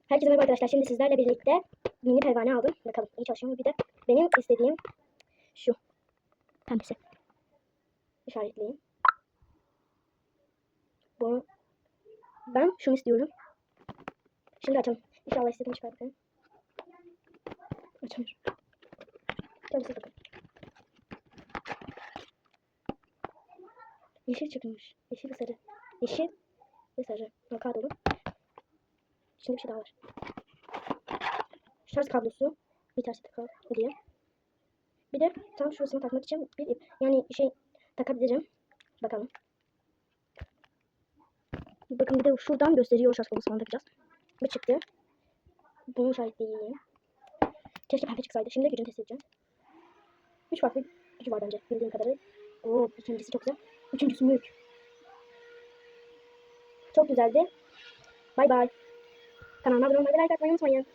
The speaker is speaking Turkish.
Herkese merhaba arkadaşlar. Şimdi sizlerle birlikte mini pervane aldım. Bakalım iyi çalışıyor mu? Bir de benim istediğim şu pembesi. İşaretleyeyim. Bunu ben şunu istiyorum. Şimdi açalım. İnşallah istediğim çıkar bakalım. Açamıyorum. Tabii siz bakın. Yeşil çıkmış. Yeşil ve sarı. Yeşil ve sarı. Naka dolu. Şimdi bir şey daha var. Şarj kablosu. Bir ters takal diye. Bir de tam şurasını takmak için bir ip. Yani şey takabilirim. Bakalım. Bakın bir de şuradan gösteriyor şarj kablosu falan takacağız. Bu çıktı. Bunu işaretleyeyim. Keşke pembe çıksaydı. Şimdi gücünü test edeceğim. 3 farklı gücü var bence bildiğim kadarıyla. Oo, ikincisi çok güzel. Üçüncüsü mülk. Çok güzeldi. Bay bay. Kanalıma abone olmayı ve like atmayı unutmayın.